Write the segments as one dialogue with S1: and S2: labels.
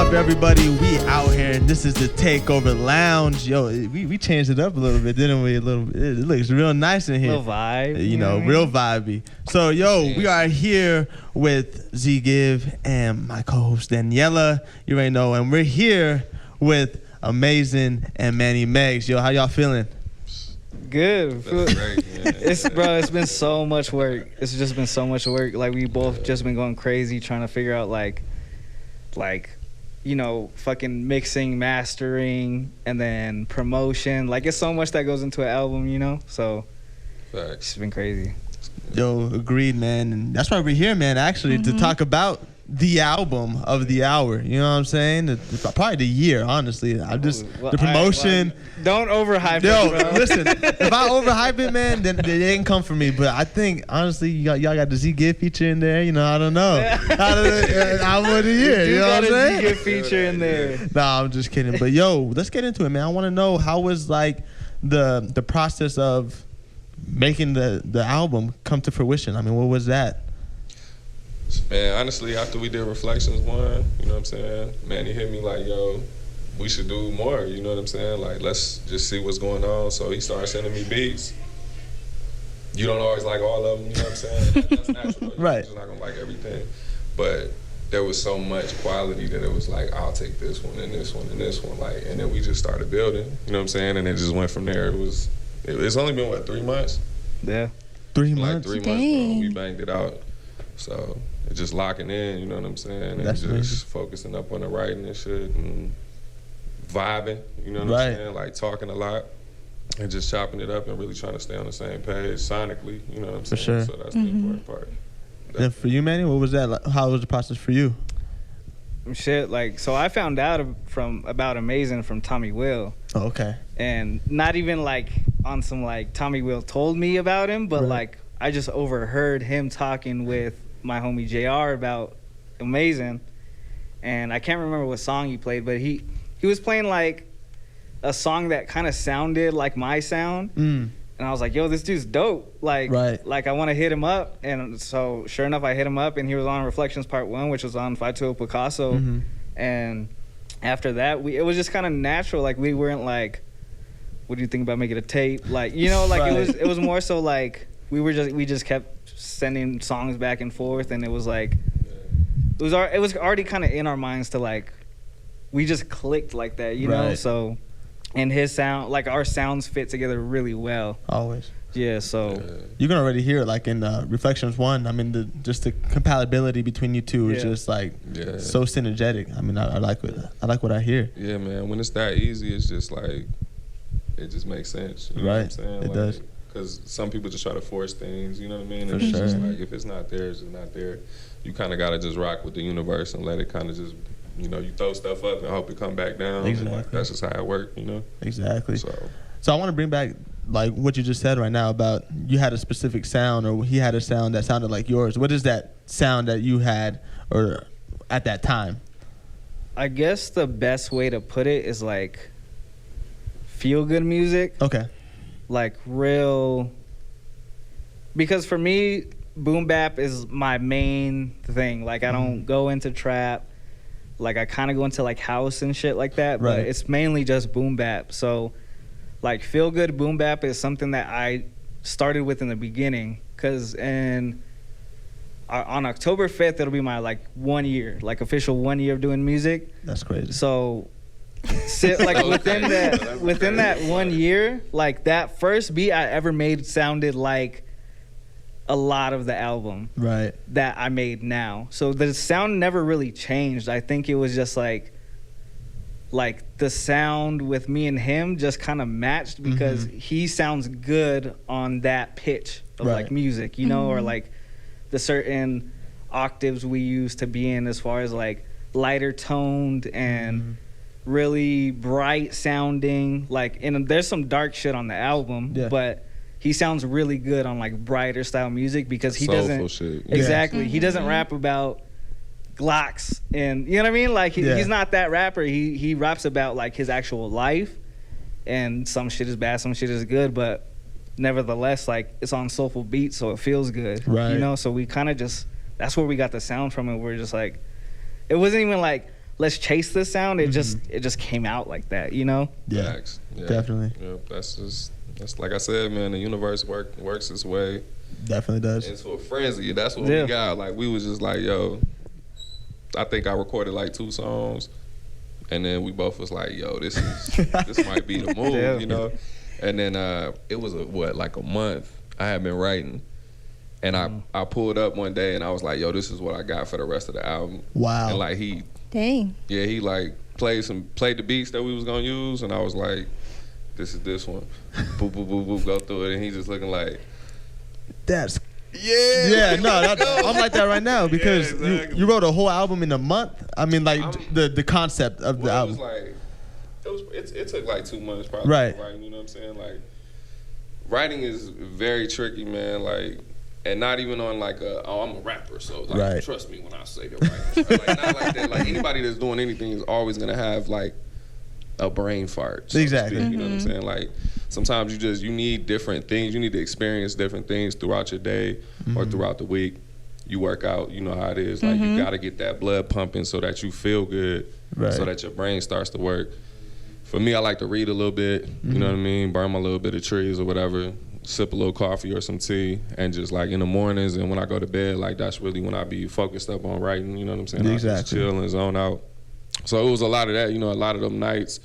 S1: up, everybody? We out here, and this is the Takeover Lounge. Yo, we changed it up a little bit, didn't we? A little bit. It looks real nice in here.
S2: Little vibe.
S1: You know, real vibey. So, yo, we are here with Z-Give and my co-host Daniela. You already know, and we're here with Amazen and Manny Megz. Yo, how y'all feeling?
S2: Good.
S3: That's great, man.
S2: It's been so much work. It's just been so much work. Like, we both just been going crazy trying to figure out like, you know, fucking mixing, mastering, and then promotion. Like, it's so much that goes into an album, you know? So
S3: Facts.
S2: it's been crazy.
S1: Yo, agreed, man. And that's why we're here, man, actually, to talk about the album of the hour. You know what I'm saying? Probably the year, honestly. I just,
S2: Well,
S1: the promotion.
S2: Don't overhype
S1: Yo,
S2: it, bro.
S1: listen, if I overhype it, man, then it ain't come from me. But I think, honestly, y'all got the Z-Give feature in there. You know, I don't know. Album of the year, you know what I'm saying?
S2: You got a feature in there.
S1: Nah, I'm just kidding. But yo, let's get into it, man. I want to know, how was like the process of making the album come to fruition? I mean, what was that?
S3: Man, honestly, after we did Reflections 1, you know what I'm saying, Manny hit me like, yo, we should do more, you know what I'm saying? Like, let's just see what's going on. So he started sending me beats. You don't always like all of them, you know what I'm saying? That's natural.
S1: Right.
S3: You're just not gonna like everything. But there was so much quality that it was like, I'll take this one and this one and this one. Like, and then we just started building, you know what I'm saying? And it just went from there. It's only been, what, 3 months?
S2: Yeah.
S1: 3
S3: Like
S1: months?
S3: 3 months, bro. We banged it out. So it's just locking in, you know what I'm saying? And
S1: That's
S3: just
S1: amazing.
S3: focusing up on the writing and shit and vibing, you know what
S1: Right.
S3: I'm saying? Like talking a lot and just chopping it up and really trying to stay on the same page sonically, you know what I'm
S1: For
S3: saying?
S1: sure.
S3: So that's the important part.
S1: And for you, Manny, what was that? Like, how was the process for you?
S2: Shit, like, so I found out about Amazen from Tommy Will.
S1: Oh, okay.
S2: And not even like on some like Tommy Will told me about him, but
S1: Right.
S2: like I just overheard him talking with my homie JR about Amazen. And I can't remember what song he played, but he was playing like a song that kind of sounded like my sound. And I was like, yo, this dude's dope. Like,
S1: Right.
S2: like I want to hit him up. And so sure enough, I hit him up, and he was on Reflections Part 1, which was on 520 Picasso. And after that, it was just kind of natural. Like, we weren't like, what do you think about making a tape? Like, you know, like
S1: Right.
S2: it was more so like we just kept sending songs back and forth, and it was like it was already kind of in our minds to like, we just clicked like that, you know.
S1: Right.
S2: So, and his sound, like our sounds fit together really well.
S1: Always.
S2: Yeah. So
S1: You can already hear it, like in Reflections 1. I mean, just the compatibility between you two is
S2: Yeah.
S1: just like
S3: Yeah.
S1: so synergetic. I mean, I like what I hear.
S3: Yeah, man. When it's that easy, it's just like, it just makes sense. You know what I'm
S1: Right.
S3: saying?
S1: It does.
S3: Because some people just try to force things, you know what I mean?
S1: For
S3: And it's just
S1: sure.
S3: like, if it's not there, it's not there. You kind of got to just rock with the universe and let it kind of just, you know, you throw stuff up and hope it come back down.
S1: Exactly.
S3: Like, that's just how it works, you know?
S1: Exactly.
S3: So
S1: So I want to bring back like what you just said right now about you had a specific sound, or he had a sound that sounded like yours. What is that sound that you had, or at that time?
S2: I guess the best way to put it is like feel good music.
S1: Okay.
S2: Like real, because for me, boom bap is my main thing. Like, I don't go into trap. Like, I kind of go into like house and shit like that, but
S1: Right.
S2: it's mainly just boom bap. So like feel good boom bap is something that I started with in the beginning, because on October 5th it'll be my like 1 year, like official 1 year of doing music.
S1: That's crazy.
S2: So like within that 1 year, like that first beat I ever made sounded like a lot of the album
S1: Right.
S2: that I made now. So the sound never really changed. I think it was just like the sound with me and him just kind of matched, because he sounds good on that pitch of
S1: Right.
S2: like music, you know, or like the certain octaves we use to be in, as far as like lighter toned and really bright sounding. Like, and there's some dark shit on the album,
S1: Yeah.
S2: but he sounds really good on like brighter style music, because he
S3: Soulful
S2: doesn't
S3: shit.
S2: exactly he doesn't rap about Glocks and, you know what I mean, like
S1: Yeah.
S2: he's not that rapper. He raps about like his actual life, and some shit is bad, some shit is good, but nevertheless, like, it's on soulful beats, so it feels good,
S1: Right.
S2: you know. So we kind of just, that's where we got the sound from, and we're just like, it wasn't even like let's chase this sound. It just came out like that, you know?
S1: Yeah,
S3: Facts. Yeah.
S1: definitely.
S3: Yep, that's like I said, man. The universe works its way
S1: Definitely does.
S3: into a frenzy. That's what we got. Like we was just like, yo. I think I recorded like 2 songs, and then we both was like, yo, this might be the move, you know. And then it was like a month I had been writing, and I pulled up one day and I was like, yo, this is what I got for the rest of the album.
S1: Wow.
S3: And like he like played the beats that we was gonna use, and I was like, this one, boop boop boop boop, go through it, and he just looking like,
S1: that's
S3: yeah,
S1: no, I'm like that right now because
S3: exactly.
S1: you wrote a whole album in a month. I mean, like the concept of the album.
S3: It took like 2 months probably.
S1: Right.
S3: Writing, you know what I'm saying? Like, writing is very tricky, man. Like, and not even on like I'm a rapper, so like trust me when I say that writing. Like not like that. Like anybody that's doing anything is always gonna have like a brain fart. So
S1: exactly.
S3: To speak, you know what I'm saying? Like sometimes you need different things. You need to experience different things throughout your day or throughout the week. You work out, you know how it is. Like you gotta get that blood pumping so that you feel good, so that your brain starts to work. For me, I like to read a little bit, you know what I mean? Burn my little bit of trees or whatever, sip a little coffee or some tea, and just like in the mornings and when I go to bed, like that's really when I be focused up on writing, you know what I'm saying?
S1: Exactly.
S3: I just chill and zone out. So it was a lot of that, you know, a lot of them nights.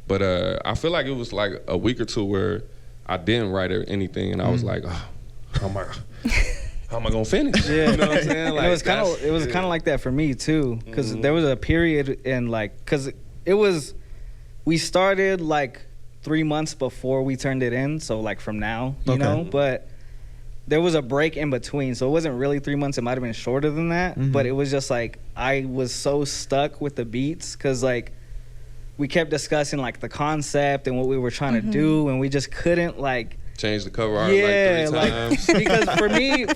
S3: But I feel like it was like a week or two where I didn't write anything, and I was like, oh, how am I gonna finish?
S2: Yeah.
S3: You know what I'm saying? Like,
S2: it was kind of like that for me too, because there was a period in like, because we started like 3 months before we turned it in, so like from now, you know, but there was a break in between, so it wasn't really 3 months. It might have been shorter than that, but it was just like I was so stuck with the beats because like we kept discussing like the concept and what we were trying to do, and we just couldn't like
S3: change the cover art like 3 times.
S2: Because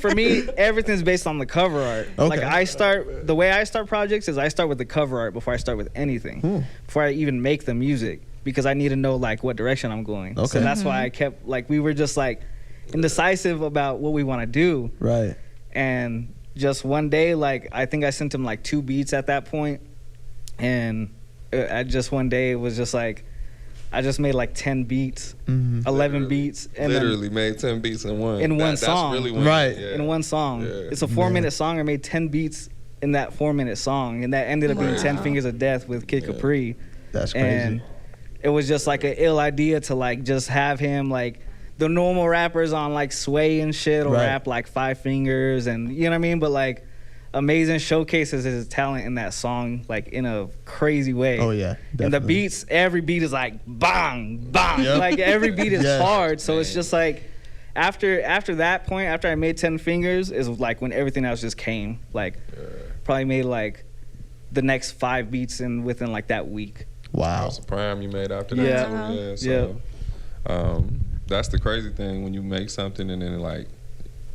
S2: for me everything's based on the cover art. Like the way I start projects is I start with the cover art before I start with anything, before I even make the music, because I need to know like what direction I'm going. So that's why I kept like, we were just like indecisive about what we want to do.
S1: Right.
S2: And just one day, like I think I sent him like 2 beats at that point, and I just one day it was just like I just made like 10 beats, 11 beats, and
S3: literally made 10 beats in one
S2: song.
S3: That's really
S2: in one song. Yeah. It's a 4-minute song. I made 10 beats in that 4-minute song, and that ended up being 10 Fingers of Death with Kid Capri.
S1: That's crazy.
S2: And it was just like an ill idea to like just have him like the normal rappers on like Sway and shit or rap like 5 Fingers, and you know what I mean, but like Amazen showcases his talent in that song like in a crazy way.
S1: Oh yeah, definitely.
S2: And the beats, every beat is like bang bang, like every beat is hard. So it's just like after that point, after I made 10 Fingers, is like when everything else just came. Like probably made like the next 5 beats within like that week.
S1: Wow.
S3: House of Prime you made after that too. Yeah. So that's the crazy thing when you make something and then like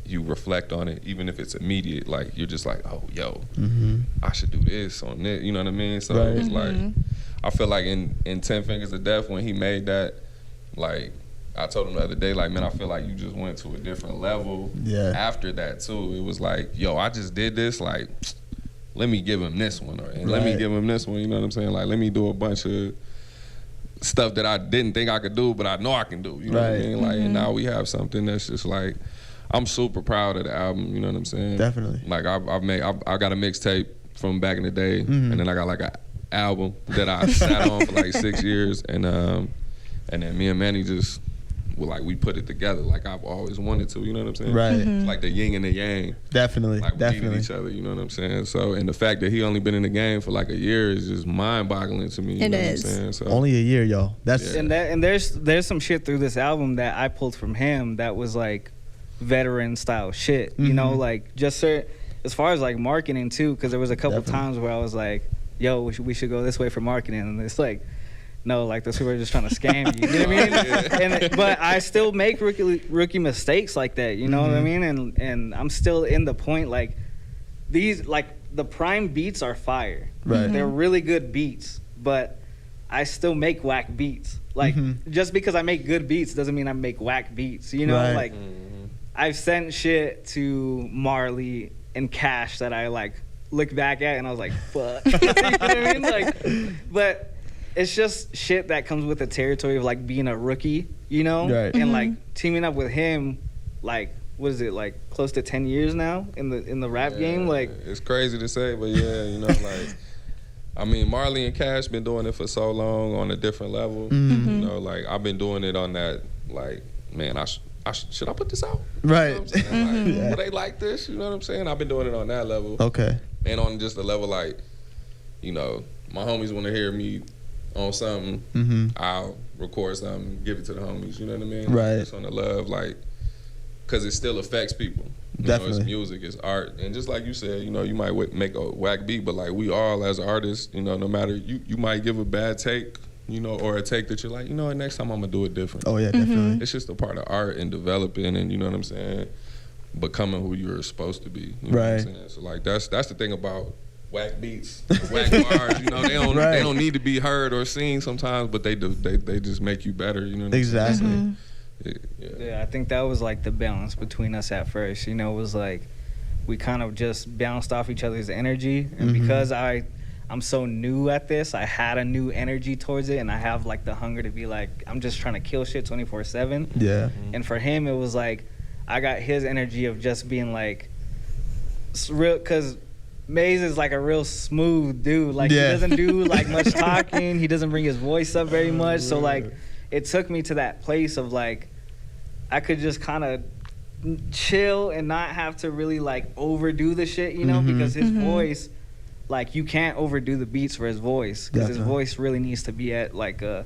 S3: you reflect on it, even if it's immediate, like you're just like, oh, yo, I should do this on it, you know what I mean? So it was like, I feel like in 10 Fingers of Death, when he made that, like, I told him the other day, like, man, I feel like you just went to a different level after that too. It was like, yo, I just did this, like, let me give him this one, and let me give him this one, you know what I'm saying? Like, let me do a bunch of stuff that I didn't think I could do, but I know I can do, you know what I mean? Like, and now we have something that's just like, I'm super proud of the album, you know what I'm saying?
S1: Definitely.
S3: Like I got a mixtape from back in the day, and then I got like an album that I sat on for like 6 years, and then me and Manny just we put it together like I've always wanted to, you know what I'm saying?
S1: Right.
S3: Like the yin and the yang.
S1: Definitely.
S3: Like we needed each other, you know what I'm saying? So, and the fact that he only been in the game for like a year is just mind-boggling to me. You know what I'm saying? So,
S1: only a year, y'all. That's
S2: and there's some shit through this album that I pulled from him that was like veteran style shit, you know, like just as far as like marketing too, because there was a couple times where I was like, yo, we should go this way for marketing, and it's like, no, like those people are just trying to scam you, you know what I mean? But I still make rookie mistakes like that, you know what I mean? And I'm still in the point, like these, like the prime beats are fire, they're really good beats, but I still make whack beats. Like just because I make good beats doesn't mean I make whack beats, you know? Like I've sent shit to Marley and Cash that I like looked back at it and I was like, fuck. You know what I mean? Like, but it's just shit that comes with the territory of like being a rookie, you know?
S1: Right.
S2: And like teaming up with him, like, what is it, like close to 10 years now in the rap game? Like,
S3: it's crazy to say, but yeah, you know, like, I mean, Marley and Cash been doing it for so long on a different level. You know, like I've been doing it on that, like, man, should I put this out?
S1: Right.
S3: You know what I'm saying? Like, will they like this? You know what I'm saying? I've been doing it on that level.
S1: Okay.
S3: And on just a level like, you know, my homies want to hear me on something, I'll record something, give it to the homies. You know what I mean?
S1: Right.
S3: Just on the love, like, because it still affects people. You
S1: Definitely.
S3: know, it's music, it's art. And just like you said, you know, you might make a whack beat, but like we all as artists, you know, no matter, you might give a bad take, you know, or a take that you're like, you know what, next time I'm going to do it different.
S1: Oh, yeah, definitely.
S3: It's just a part of art and developing and, you know what I'm saying, becoming who you're supposed to be. You know what I'm saying? So like that's the thing about whack beats, whack bars, you know, they don't need to be heard or seen sometimes, but they just make you better, you know what I'm saying?
S1: Exactly.
S2: Yeah, I think that was like the balance between us at first. You know, it was like we kind of just bounced off each other's energy, and because I'm so new at this, I had a new energy towards it, and I have like the hunger to be like, I'm just trying to kill shit 24/7.
S1: Yeah.
S2: And for him, it was like I got his energy of just being like real, because Megz is like a real smooth dude. Like he doesn't do like much talking. He doesn't bring his voice up very much. So like it took me to that place of like I could just kind of chill and not have to really like overdo the shit, you know, because his voice, like you can't overdo the beats for his voice, because his voice really needs to be at like a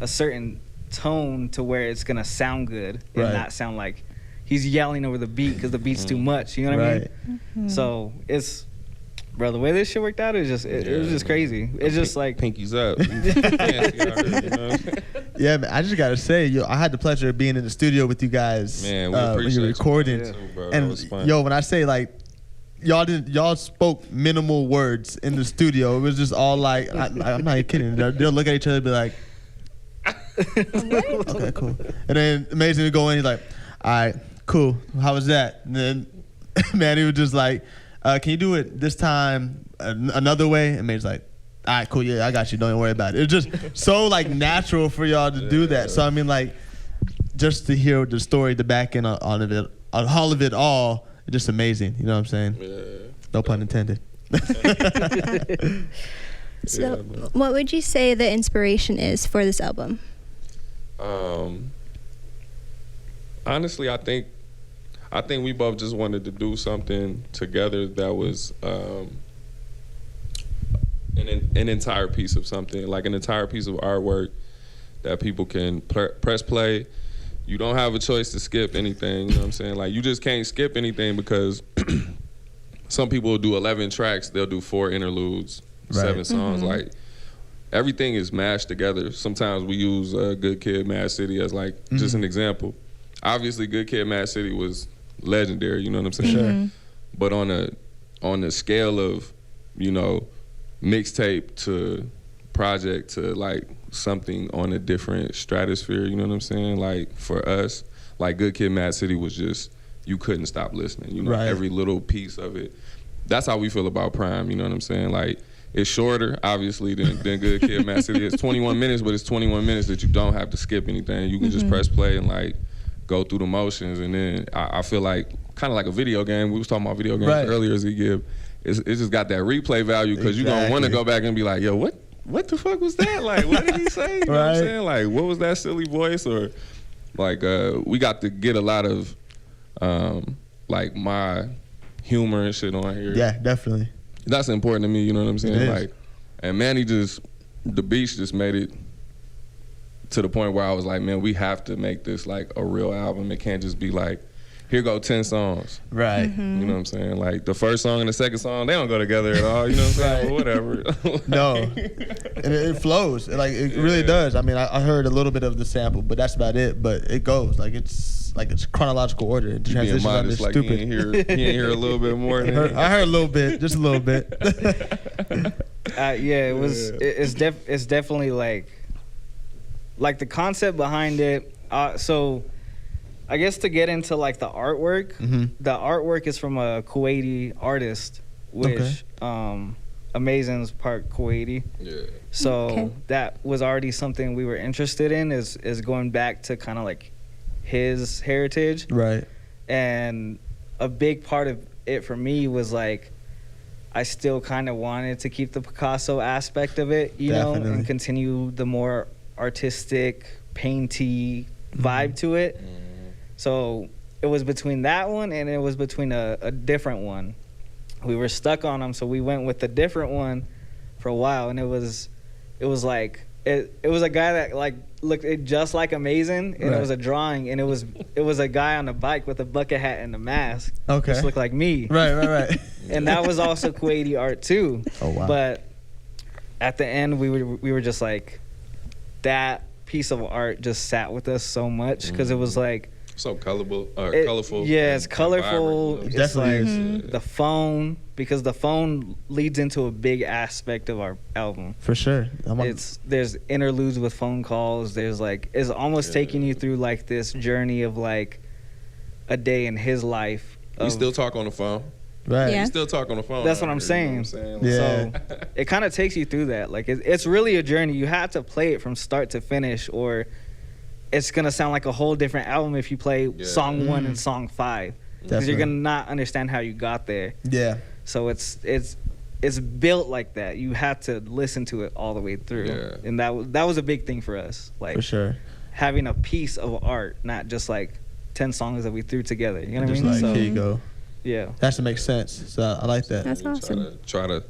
S2: certain tone to where it's gonna sound good and not sound like he's yelling over the beat because the beat's too much, you know what I mean? So it's, bro, the way this shit worked out is just it was just crazy. It's just like
S3: pinkies up. You know?
S1: Yeah, man, I just gotta say, yo, I had the pleasure of being in the studio with you guys,
S3: Man, we
S1: when
S3: appreciate
S1: you were recording.
S3: Too, bro. That
S1: And
S3: was fun.
S1: yo, when I say like, y'all spoke minimal words in the studio. It was just all like, I'm not even kidding. They'll look at each other and be like, okay, cool. And then Amazen would go in, he's like, all right, cool. How was that? And then Manny was just like, can you do it this time another way? And Manny's like, all right, cool, yeah, I got you. Don't even worry about it. It's just so like natural for y'all to do that. So I mean, like, just to hear the story, the back end on all of it all, it's just amazing. You know what I'm saying?
S3: Yeah.
S1: No pun intended.
S4: So, what would you say the inspiration is for this album?
S3: Honestly, I think we both just wanted to do something together that was an entire piece of something, like an entire piece of artwork that people can press play. You don't have a choice to skip anything, you know what I'm saying? Like, you just can't skip anything because some people will do 11 tracks, they'll do 4 interludes, 7 songs. Like, everything is mashed together. Sometimes we use Good Kid, Mad City as like just an example. Obviously, Good Kid, Mad City was legendary, you know what I'm saying?
S1: Sure.
S3: But on a scale of, you know, mixtape to project to like something on a different stratosphere, you know what I'm saying? Like for us, like Good Kid, Mad City was just, you couldn't stop listening, you know, every little piece of it. That's how we feel about Prime, you know what I'm saying? Like, it's shorter, obviously, than Good Kid, Mad City. It's 21 minutes, but it's 21 minutes that you don't have to skip anything. You can just press play and like go through the motions, and then I feel like kind of like a video game. We was talking about video games earlier, Z-Gib. It's just got that replay value because you're gonna want to go back and be like, yo, what the fuck was that? Like, what did he say? You know what I'm saying? Like, what was that silly voice? Or like, we got to get a lot of like my humor and shit on here.
S1: Yeah, definitely.
S3: That's important to me, you know what I'm saying?
S1: It is.
S3: Like, and Manny the beats just made it to the point where I was like, man, we have to make this like a real album. It can't just be like, here go 10 songs.
S1: Right.
S3: You know what I'm saying? Like, the first song and the second song, they don't go together at all, you know what I'm saying? Well, whatever.
S1: No. And it flows. It really does. I mean, I heard a little bit of the sample, but that's about it. But it goes. It's chronological order. The transitions are just
S3: like,
S1: stupid.
S3: He ain't hear a little bit more than
S1: I heard a little bit, just a little bit.
S2: yeah, it was. It's definitely like the concept behind it. So, I guess to get into like the artwork, the artwork is from a Kuwaiti artist, which Amazen's part Kuwaiti.
S3: Yeah.
S2: So
S4: Okay.
S2: that was already something we were interested in, is going back to kind of like his heritage.
S1: Right.
S2: And a big part of it for me was like, I still kind of wanted to keep the Picasso aspect of it, you know,
S1: Definitely.
S2: and continue the more artistic, painty vibe to it. So it was between that one and it was between a different one. We were stuck on them, so we went with the different one for a while, and it was like it was a guy that like looked just like Amazen, and
S1: Right.
S2: it was a drawing, and it was a guy on a bike with a bucket hat and a mask.
S1: Okay.
S2: Just looked like me.
S1: Right.
S2: And that was also Kuwaiti art too.
S1: Oh, wow.
S2: But at the end, we were just like, that piece of art just sat with us so much because it was like,
S3: So colorful.
S2: it-
S3: Colorful.
S2: Yeah, it's
S3: and
S2: colorful.
S3: vibrant,
S1: It
S2: It's like
S1: definitely
S2: the phone, because the phone leads into a big aspect of our album.
S1: For sure.
S2: There's interludes with phone calls. There's like, it's almost taking you through like this journey of like a day in his life.
S3: We
S2: of-
S3: still talk on the phone.
S1: right.
S4: Yeah.
S3: We still talk on the phone.
S2: That's what I'm
S3: You know
S2: saying.
S3: what I'm saying?
S1: Yeah.
S2: So it kind of takes you through that. Like it's really a journey. You have to play it from start to finish, or it's gonna sound like a whole different album if you play song 1 and song 5, because you're
S1: Definitely.
S2: gonna not understand how you got there.
S1: Yeah.
S2: So it's built like that. You have to listen to it all the way through,
S3: Yeah.
S2: and that was a big thing for us. Like
S1: For sure.
S2: having a piece of art, not just like 10 songs that we threw together. You know what I
S1: Just
S2: mean?
S1: like,
S2: So
S1: here you go.
S2: yeah.
S1: That should make sense. So I like that.
S4: That's
S3: You
S4: awesome.
S3: Try to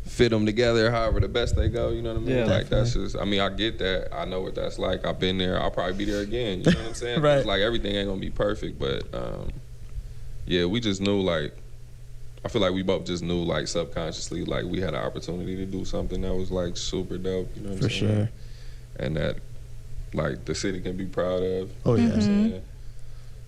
S3: fit them together however the best they go. You know what I mean?
S2: Yeah.
S3: Like that's just. I mean, I get that. I know what that's like. I've been there. I'll probably be there again. You know what I'm saying? 'Cause,
S1: Right.
S3: Like everything ain't gonna be perfect, but yeah, we just knew like. I feel like we both just knew like subconsciously like we had an opportunity to do something that was like super dope. You know what I'm
S1: For
S3: saying?
S1: sure.
S3: And that like the city can be proud of.
S1: Oh, yeah.
S3: You know what I'm saying?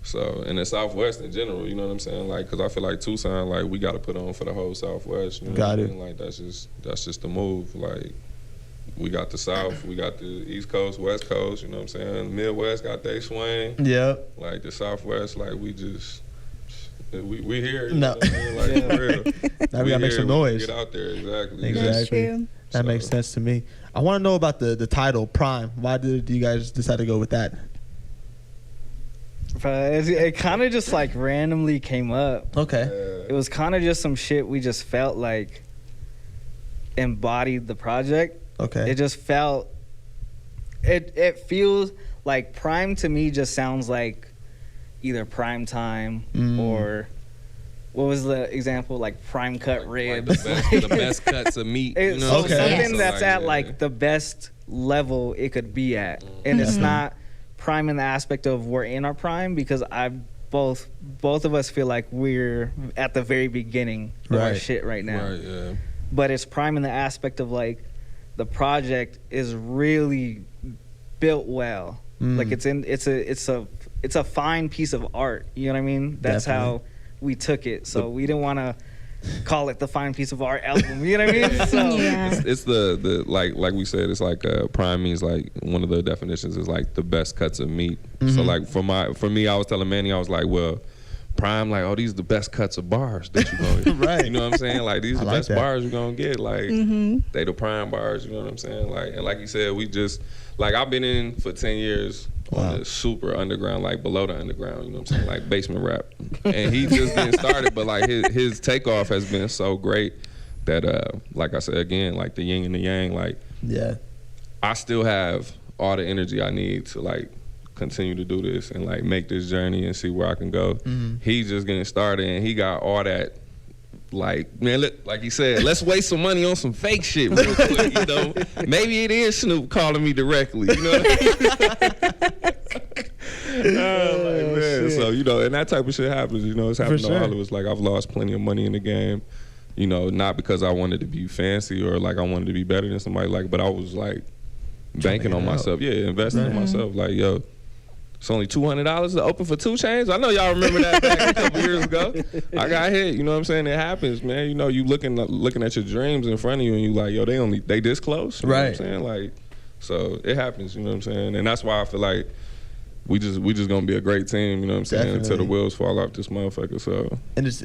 S3: So, in the Southwest in general, you know what I'm saying? Like, because I feel like Tucson, like, we got to put on for the whole Southwest. You know
S1: Got
S3: what I
S1: it.
S3: mean? Like, that's just the move. Like, we got the South, we got the East Coast, West Coast, you know what I'm saying? Midwest got they swing.
S1: Yep.
S3: Like, the Southwest, like, we just, we here. You
S1: No.
S3: know what I mean? Like, for real.
S1: Now we gotta make
S3: here,
S1: some
S3: we
S1: noise.
S3: Get out there, exactly.
S1: Exactly.
S4: That's true.
S1: That
S3: So-
S1: makes sense to me. I want to know about the title Prime. Why did you guys decide to go with that?
S2: But it kind of just like randomly came up.
S1: Okay.
S2: It was kind of just some shit we just felt like embodied the project.
S1: Okay.
S2: It just felt, it feels like Prime to me just sounds like either prime time or what was the example, like prime cut ribs.
S3: the best cuts of meat.
S2: It's
S3: You know what I'm saying?
S2: something
S3: So,
S2: that's at
S3: yeah.
S2: like the best level it could be at, and it's not prime in the aspect of we're in our prime, because both of us feel like we're at the very beginning of our
S1: Right.
S2: shit right now.
S3: Right, yeah.
S2: But it's prime in the aspect of like the project is really built well. Like it's a fine piece of art. You know what I mean? That's
S1: Definitely.
S2: how we took it. So we didn't want to call it the fine piece of art album. You know what I mean? So
S4: Yeah.
S3: It's the like we said, it's like prime means like one of the definitions is like the best cuts of meat. So like for me, I was telling Manny, I was like, well, prime, like, oh, these are the best cuts of bars that you gonna
S1: Right.
S3: You know what I'm saying? Like these are the
S1: like
S3: best
S1: that.
S3: bars you're gonna get. Like they the prime bars, you know what I'm saying? Like, and like you said, we just like I've been in for 10 years on the super underground, like below the underground, you know what I'm saying? Like basement rap. And he just getting started, but like his takeoff has been so great that like I said again, like the yin and the yang, like
S1: Yeah.
S3: I still have all the energy I need to like continue to do this and like make this journey and see where I can go. He's just getting started and he got all that, like, man, like he said, let's waste some money on some fake shit real quick, you know. Maybe it is Snoop calling me directly, you know what I mean? Like, man. So, you know, and that type of shit happens, you know. It's happened
S1: For
S3: to
S1: sure.
S3: all of us. Like, I've lost plenty of money in the game, you know, not because I wanted to be fancy or like I wanted to be better than somebody, like, but I was like banking on
S1: get it out.
S3: myself. Yeah, investing in myself. Like, yo, it's only $200 to open for 2 Chainz. I know y'all remember that back a couple years ago. I got hit. You know what I'm saying? It happens, man. You know, you looking at your dreams in front of you, and you like, yo, they this close. You know what I'm
S1: Right.
S3: saying? Like, so it happens. You know what I'm saying? And that's why I feel like we just gonna be a great team, you know what I'm saying?
S1: Definitely.
S3: Until the wheels fall off this motherfucker. So
S1: And it's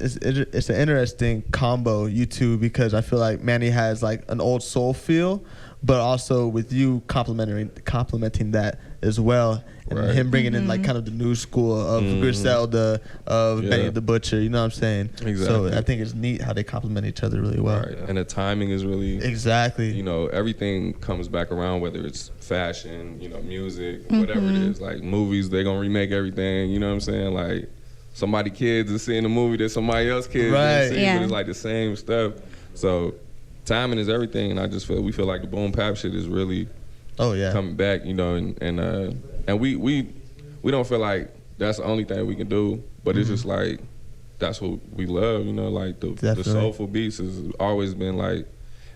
S1: an interesting combo, you two, because I feel like Manny has like an old soul feel, but also with you complementing that as well, and
S3: Right.
S1: him bringing in like kind of the new school of Griselda, of Benny the Butcher. You know what I'm saying?
S3: Exactly.
S1: So I think it's neat how they complement each other really well.
S3: right. And the timing is really
S1: Exactly.
S3: you know, everything comes back around, whether it's fashion, you know, music, whatever it is. Like movies, they gonna remake everything, you know what I'm saying? Like somebody kids is seeing a movie that somebody else kids
S1: Right.
S3: didn't see,
S4: Yeah.
S3: but it's like the same stuff. So timing is everything, and I just we feel like the boom bap shit is really
S1: Oh yeah.
S3: coming back, you know, and we don't feel like that's the only thing we can do, but it's just like that's what we love, you know, like the
S1: Definitely.
S3: soulful beats has always been like,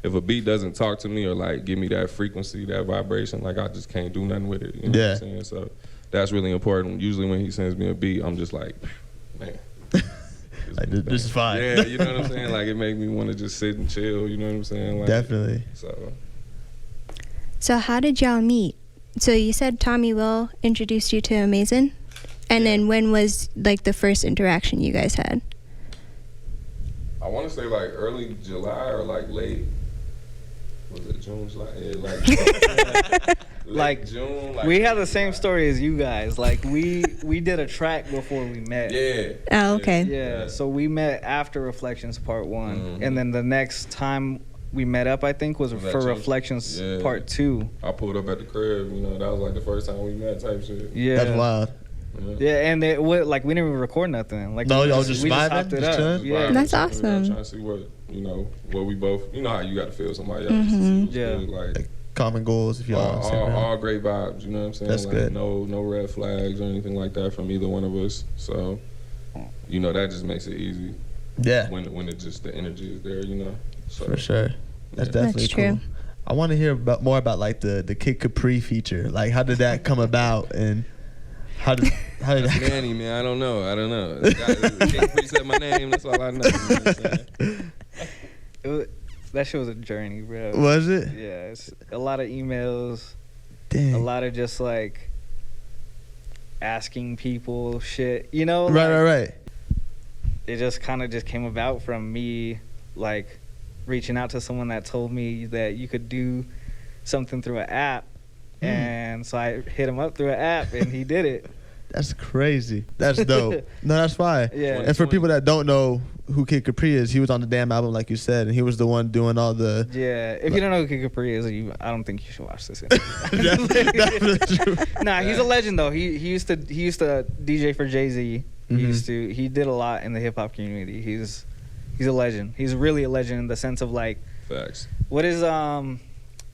S3: if a beat doesn't talk to me or like give me that frequency, that vibration, like I just can't do nothing with it, you know what I'm saying? So that's really important. Usually when he sends me a beat, I'm just like, man.
S1: Like, this is fine.
S3: Yeah, you know what I'm saying? Like it make me want to just sit and chill, you know what I'm saying? Like,
S1: Definitely.
S4: So how did y'all meet? So you said Tommy Will introduced you to Amazen, and then when was like the first interaction you guys had?
S3: I want to say like early July or like late. Was it June, July? Yeah, like
S2: Like,
S3: June.
S2: we have the same story as you guys. Like we did a track before we met.
S3: Yeah.
S4: Oh, okay.
S2: Yeah, so we met after Reflections Part 1, and then the next time we met up, I think, was
S3: Was that
S2: for
S3: June?
S2: Reflections
S3: Yeah.
S2: Part 2.
S3: I pulled up at the crib, you know, that was like the first time we met type shit.
S2: Yeah.
S1: That's wild.
S2: Yeah, and it would like we didn't even record nothing. Like
S1: No,
S2: we
S1: y'all just
S2: we
S1: vibing?
S2: hopped it
S1: Just
S2: up.
S1: chilling?
S2: Yeah.
S4: That's
S3: You know,
S4: awesome.
S3: Trying to see what, you know, what we both, you know how you got to feel somebody else. To see what's
S2: Yeah.
S3: good, like
S1: Common goals, if y'all
S3: all great vibes, you know what I'm saying?
S1: That's
S3: like,
S1: good.
S3: No red flags or anything like that from either one of us. So, you know, that just makes it easy
S1: Yeah,
S3: when it just the energy is there, you know. So
S1: for sure. That's
S3: Yeah.
S1: definitely
S4: That's true.
S1: cool. I want to hear more about like the Kid Capri feature. Like, how did that come about, and how did
S3: That's
S1: that?
S3: Manny, man. I don't know. Can't said my name. That's all I know. You know what I'm saying?
S2: That shit was a journey, bro.
S1: Was it?
S2: Yeah, it's a lot of emails,
S1: Dang.
S2: a lot of just like asking people shit, you know?
S1: Right.
S2: It just kind of just came about from me like reaching out to someone that told me that you could do something through an app. And so I hit him up through an app and he did it.
S1: That's crazy. That's dope. No, that's fine.
S2: Yeah.
S1: And for people that don't know who Kid Capri is, he was on the damn album, like you said, and he was the one doing all the.
S2: Yeah, if you don't know who Kid Capri is, I don't think you should watch this.
S1: Definitely true.
S2: Nah, he's a legend though. He used to DJ for Jay-Z. He did a lot in the hip hop community. He's a legend. He's really a legend in the sense of like
S3: Facts.
S2: what is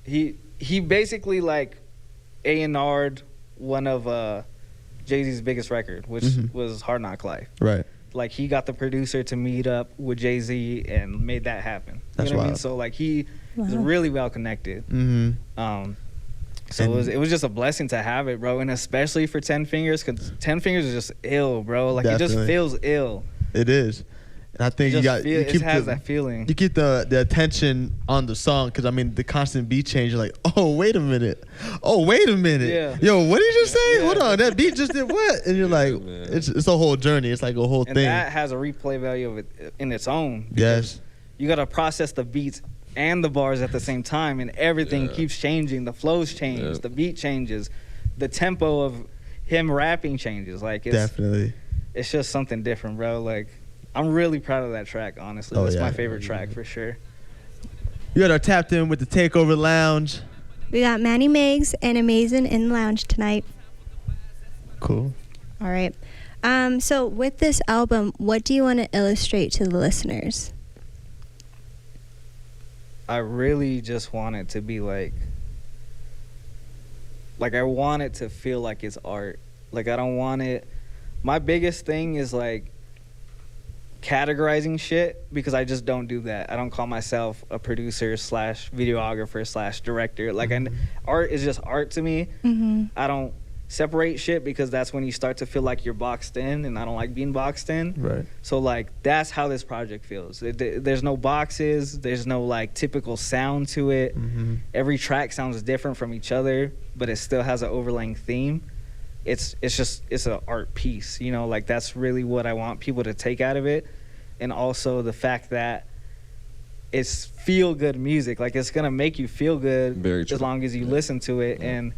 S2: he basically like A&R'd one of Jay-Z's biggest record, which was Hard Knock Life.
S1: Right.
S2: Like he got the producer to meet up with Jay-Z and made that happen.
S1: That's
S2: you know what I mean?
S1: wild.
S2: So like he is
S4: Wow.
S2: really well connected. So
S1: And-
S2: it was just a blessing to have it, bro, and especially for 10 Fingers, because 10 Fingers is just ill, bro. Like it
S1: Definitely.
S2: just feels ill.
S1: It is. And I think
S2: It
S1: you
S2: just
S1: got
S2: feel,
S1: you
S2: it
S1: keep
S2: has
S1: the,
S2: that feeling.
S1: you keep the attention on the song, because I mean the constant beat change. You're like, oh wait a minute,
S2: Yeah.
S1: yo, what did you just say?
S2: Yeah.
S1: Hold on, that beat just did what? And you're like,
S3: man.
S1: it's a whole journey. It's like a whole
S2: And
S1: thing.
S2: that has a replay value of it in its own.
S1: Yes.
S2: You got to process the beats and the bars at the same time, and everything
S3: Yeah.
S2: keeps changing. The flows change,
S3: Yeah.
S2: the beat changes, the tempo of him rapping changes. Like
S1: Definitely.
S2: it's just something different, bro. Like I'm really proud of that track, honestly.
S1: Oh,
S2: That's
S1: yeah.
S2: my favorite track for sure.
S1: You got our tapped in with the Takeover Lounge.
S4: We got Manny, Megz, and Amazen in the lounge tonight.
S1: Cool.
S4: All right. So with this album, what do you want to illustrate to the listeners?
S2: I really just want it to be like I want it to feel like it's art. Like I don't want it. My biggest thing is like categorizing shit, because I just don't do that. I don't call myself a producer / videographer / director. Like art is just art to me. I don't separate shit, because that's when you start to feel like you're boxed in, and I don't like being boxed in.
S1: Right.
S2: So like that's how this project feels. There's no boxes. There's no like typical sound to it. Every track sounds different from each other, but it still has an overlaying theme. it's an art piece, you know, like that's really what I want people to take out of it. And also the fact that it's feel good music, like it's gonna make you feel good
S3: Very true.
S2: as long as you listen to it. And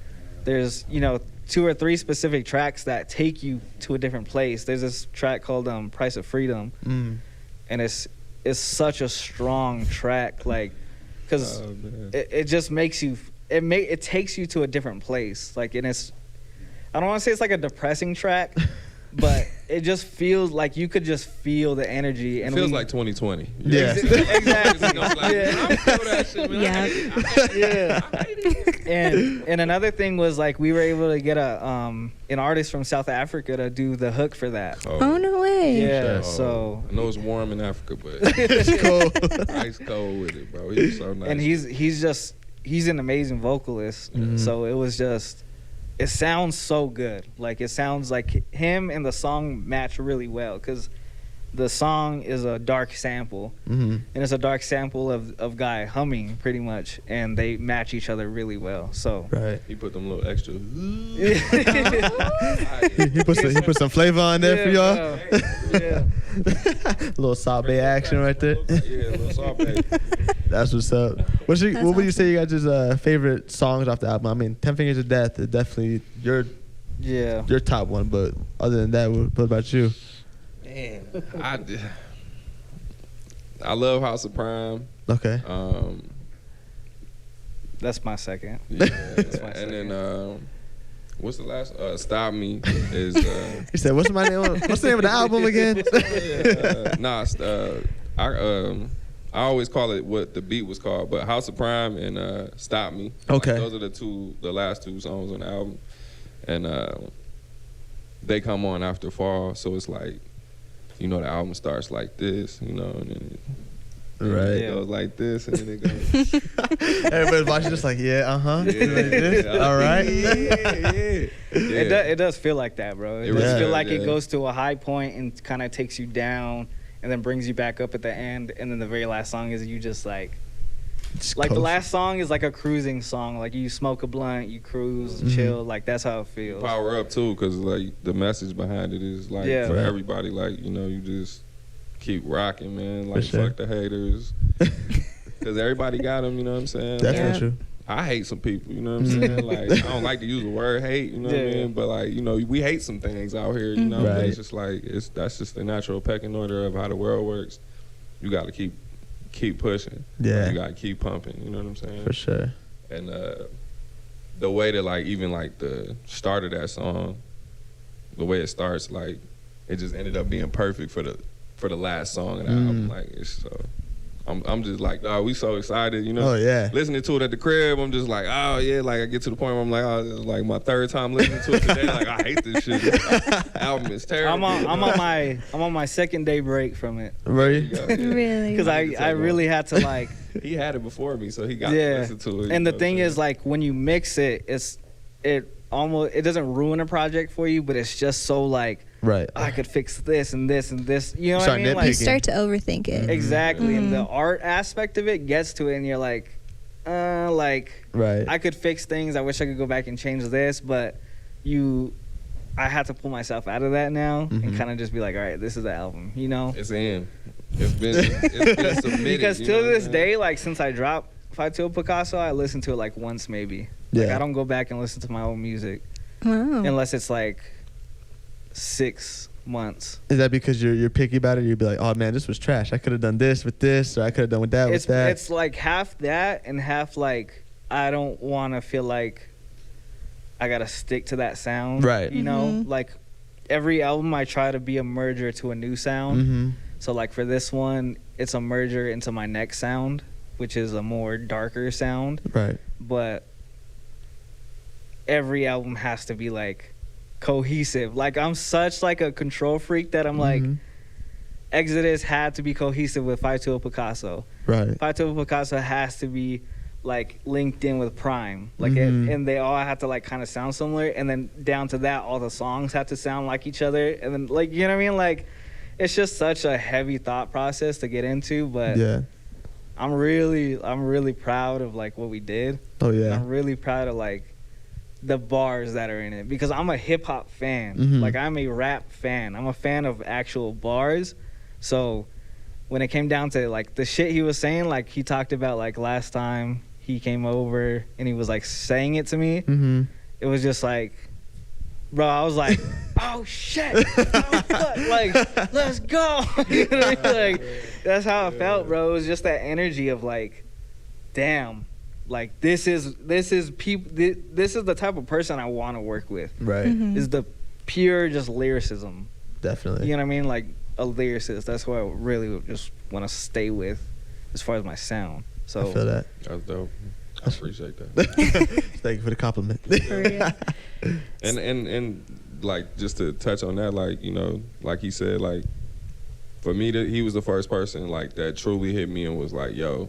S2: there's, you know, 2 or 3 specific tracks that take you to a different place. There's this track called Price of Freedom, and it's such a strong track, like, because it just makes you, it takes you to a different place, like, and it's, I don't want to say it's like a depressing track, but it just feels like you could just feel the energy. And
S3: it feels like 2020.
S1: Yeah.
S2: Exactly.
S3: I feel that shit, man.
S2: Yeah. And another thing was, like, we were able to get an artist from South Africa to do the hook for that.
S4: Oh, no way.
S2: Yeah.
S3: Oh,
S2: So
S3: I know it's warm in Africa, but
S1: It's cold.
S3: ice cold with it, bro. He's so nice.
S2: and he's an amazing vocalist. So it was just, it sounds so good. Like, it sounds like him and the song match really well, because the song is a dark sample, and it's a dark sample of Guy humming pretty much, and they match each other really well. So
S1: Right.
S3: He put them little extra.
S1: He put some flavor on there for y'all.
S2: Yeah.
S1: Little saute action right there.
S3: Yeah, a little saute.
S1: That's what's up. What would you say you guys' favorite songs off the album? I mean, 10 Fingers of Death is definitely your top one, but other than that, what about you?
S3: Man, I love House of Prime.
S1: Okay.
S2: That's my second.
S3: Yeah,
S2: That's my
S3: and
S2: second.
S3: then what's the last? Stop Me is.
S1: He said, "What's the name of the album again?"
S3: I always call it what the beat was called, but House of Prime and Stop Me.
S1: Okay.
S3: Like, those are the last 2 songs on the album, and they come on after Fall, so it's like, you know, the album starts like this, you know, and then it goes like this, and then it goes.
S1: Everybody's watching just like, yeah, like this.
S3: Yeah.
S1: All right.
S2: It does feel like that, bro. It
S3: It
S2: does
S3: really
S2: feel
S3: does,
S2: like it
S3: yeah.
S2: goes to a high point and kind of takes you down, and then brings you back up at the end, and then the very last song is you just like the last song is like a cruising song, like you smoke a blunt, you cruise, chill, like that's how it feels.
S3: Power up too, because like the message behind it is like for
S1: Right.
S3: everybody, like, you know, you just keep rocking, man. Like,
S1: sure.
S3: fuck the haters, because everybody got them. You know what I'm saying?
S1: Definitely
S4: Yeah.
S1: true.
S3: I hate some people. You know what I'm saying? Like, I don't like to use the word hate. You know what I mean? But like, you know, we hate some things out here. You know,
S1: Right.
S3: it's just like that's just the natural pecking order of how the world works. You got to keep pushing.
S1: Yeah.
S3: You got to keep pumping. You know what I'm saying?
S1: For sure.
S3: And the way that, like, even like the start of that song, the way it starts, like, it just ended up being perfect for the last song of the album. Like, it's so, I'm just like, oh, we so excited, you know.
S1: Oh, yeah.
S3: Listening to it at the crib, I'm just like, oh yeah, like I get to the point where I'm like, oh, this is like my 3rd time listening to it today. Like, I hate this shit. This album is terrible.
S2: I'm on my 2nd day break from it,
S1: Right.
S4: Really?
S2: because I really had to like.
S3: He had it before me, so he got to listen to it.
S2: And
S3: you
S2: the
S3: know
S2: thing
S3: what I'm
S2: is, like, when you mix it, it doesn't ruin a project for you, but it's just so like,
S1: Right.
S2: I could fix this and this and this. You know what I
S1: Start
S2: mean?
S1: nitpicking.
S2: Like,
S4: You start to overthink it.
S2: exactly. And the art aspect of it gets to it, and you're like,
S1: Right.
S2: I could fix things. I wish I could go back and change this, but I had to pull myself out of that now and kind of just be like, all right, this is the album, you know?
S3: It's in. It's been submitted.
S2: Because
S3: you
S2: to
S3: know what I'm
S2: this
S3: saying?
S2: day, like, since I dropped Fatu Picasso, I listen to it like once maybe. Like,
S1: Yeah.
S2: I don't go back and listen to my own music
S4: Wow.
S2: unless it's like 6 months.
S1: Is that because you're picky about it? You'd be like, oh man, this was trash. I could have done this with this, or I could have done with that with that.
S2: It's like half that and half like, I don't want to feel like I gotta stick to that sound.
S1: Right.
S2: You know,
S4: Mhm.
S2: like every album I try to be a merger to a new sound.
S1: Mm-hmm.
S2: So like for this one, it's a merger into my next sound, which is a more darker sound.
S1: Right.
S2: But every album has to be like cohesive. Like, I'm such like a control freak that I'm like,
S1: Mhm.
S2: Exodus had to be cohesive with Fatu Picasso.
S1: Right.
S2: Fatu Picasso has to be like linked in with Prime, like
S1: Mhm.
S2: and they all have to like kind of sound similar, and then down to that, all the songs have to sound like each other, and then, like, you know what I mean? Like, it's just such a heavy thought process to get into, but
S1: Yeah.
S2: I'm really proud of like what we did.
S1: Oh
S2: And
S1: yeah.
S2: I'm really proud of like the bars that are in it, because I'm a hip hop fan. Like, I'm a rap fan. I'm a fan of actual bars. So when it came down to like the shit he was saying, like he talked about like last time he came over and he was like saying it to me, it was just like, bro, I was like, oh shit, oh, fuck. Like, let's go. You know what I mean? Like, that's how it felt, bro. It was just that energy of like, damn, like this is people. This is the type of person I want to work with.
S1: Right.
S2: Is the pure just lyricism.
S1: Definitely.
S2: You know what I mean? Like a lyricist. That's what I really just want to stay with, as far as my sound. So
S1: I feel that.
S3: That's dope. I appreciate that.
S1: Thank you for the compliment.
S4: For real.
S3: And like, just to touch on that, like, you know, like he said, like, for me, he was the first person like that truly hit me and was like, yo,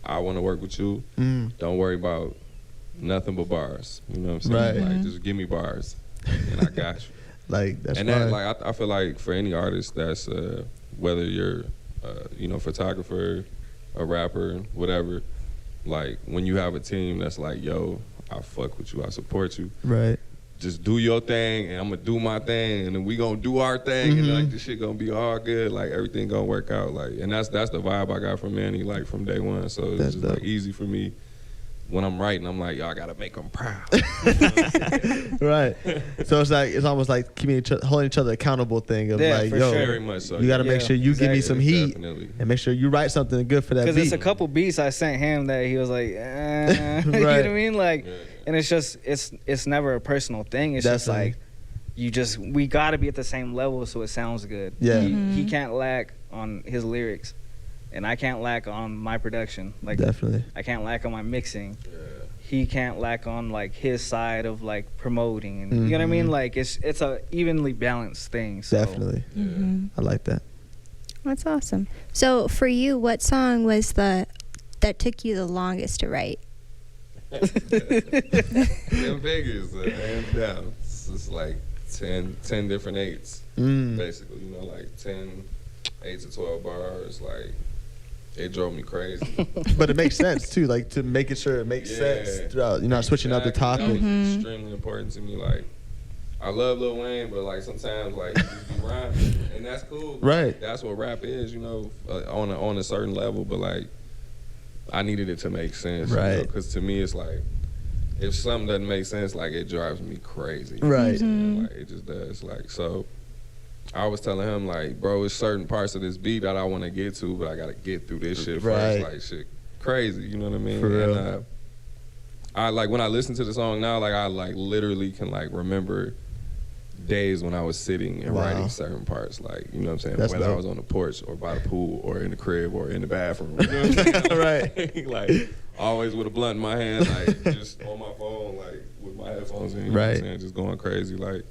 S3: I want to work with you. Don't worry about nothing but bars. You know what I'm saying?
S1: Right.
S3: Like, just give me bars and I got you.
S1: Like, that's
S3: and
S1: fine.
S3: that, like, I feel like for any artist that's whether you're you know, photographer, a rapper, whatever, like, when you have a team that's like, yo, I fuck with you, I support you.
S1: Right.
S3: Just do your thing, and I'm gonna do my thing, and then we gonna do our thing, and like this shit gonna be all good, like everything gonna work out, like, and that's the vibe I got from Manny, like from day one. So it's just like easy for me when I'm writing. I'm like, yo, I gotta make them proud.
S1: Right. So it's like, it's almost like keeping holding each other accountable thing of like, yo,
S3: very much so.
S1: You gotta make sure you give me some heat,
S3: definitely.
S1: and make sure you write something good for that beat.
S2: Because it's a couple beats I sent him that he was like, you know what I mean? Like, and it's just, it's never a personal thing. It's
S1: Definitely.
S2: just like, we gotta be at the same level so it sounds good.
S1: Yeah.
S2: He can't lack on his lyrics, and I can't lack on my production. Like,
S1: Definitely.
S2: I can't lack on my mixing.
S3: Yeah.
S2: He can't lack on like his side of like promoting, and you know what I mean? Like, it's a evenly balanced thing. So.
S1: Definitely. I like that.
S4: That's awesome. So for you, what song was that took you the longest to write?
S3: Them figures, hands down. It's like 10 different eights, basically. You know, like 10 8 to 12 bars. Like, it drove me crazy.
S1: But it makes sense too, like to making sure it makes sense throughout. You're not switching up the topic.
S3: That was extremely important to me. Like, I love Lil Wayne, but like sometimes like you just be rhyming, and that's cool.
S1: Right.
S3: Like, that's what rap is, you know, on a certain level. But like, I needed it to make sense,
S1: right?
S3: Because to me, it's like, if something doesn't make sense, like, it drives me crazy,
S1: right?
S3: Like, it just does. Like, so I was telling him, like, bro, it's certain parts of this beat that I want to get to, but I gotta get through this shit first. Like, shit crazy, you know what I mean?
S1: For real.
S3: And I like, when I listen to the song now, like, I like literally can like remember days when I was sitting and writing certain parts, like, you know what I'm saying?
S1: That's
S3: whether
S1: dope.
S3: I was on the porch or by the pool or in the crib or in the bathroom, you know what I'm saying?
S1: Right.
S3: Like, always with a blunt in my hand, like, just on my phone, like, with my headphones in, you know what I'm saying? Just going crazy, like,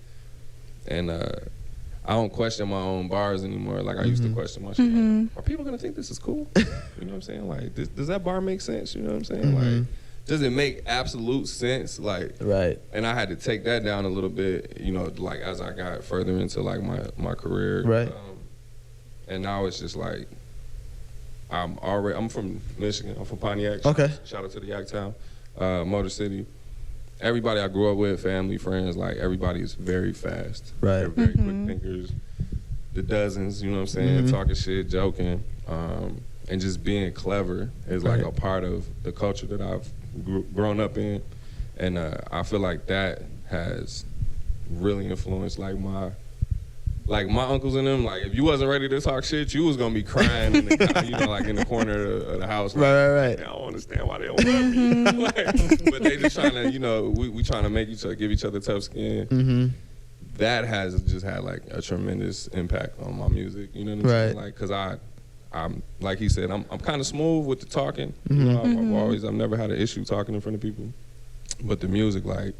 S3: and I don't question my own bars anymore like I used to question my shit. Like, are people gonna think this is cool? You know what I'm saying? Like, does that bar make sense? You know what I'm saying? Like, does it make absolute sense? Like,
S1: right.
S3: And I had to take that down a little bit, you know, like as I got further into like my career.
S1: Right.
S3: And now it's just like, I'm from Michigan. I'm from Pontiac.
S1: Okay.
S3: Shout out to the Yanktown, Motor City. Everybody I grew up with, family, friends, like, everybody is very fast.
S1: Right.
S3: They're very quick thinkers. The dozens, you know what I'm saying? Talking shit, joking, and just being clever is like a part of the culture that I've grown up in. And I feel like that has really influenced like my uncles and them. Like, if you wasn't ready to talk shit, you was gonna be crying in the, you know, like in the corner of the house. Like,
S1: Right.
S3: I don't understand why they don't love me. Like, but they just trying to, you know, we trying to make give each other tough skin. That has just had like a tremendous impact on my music. You know what I'm saying? Like, cause I'm like he said, I'm kind of smooth with the talking. You know, I've never had an issue talking in front of people. But the music, like,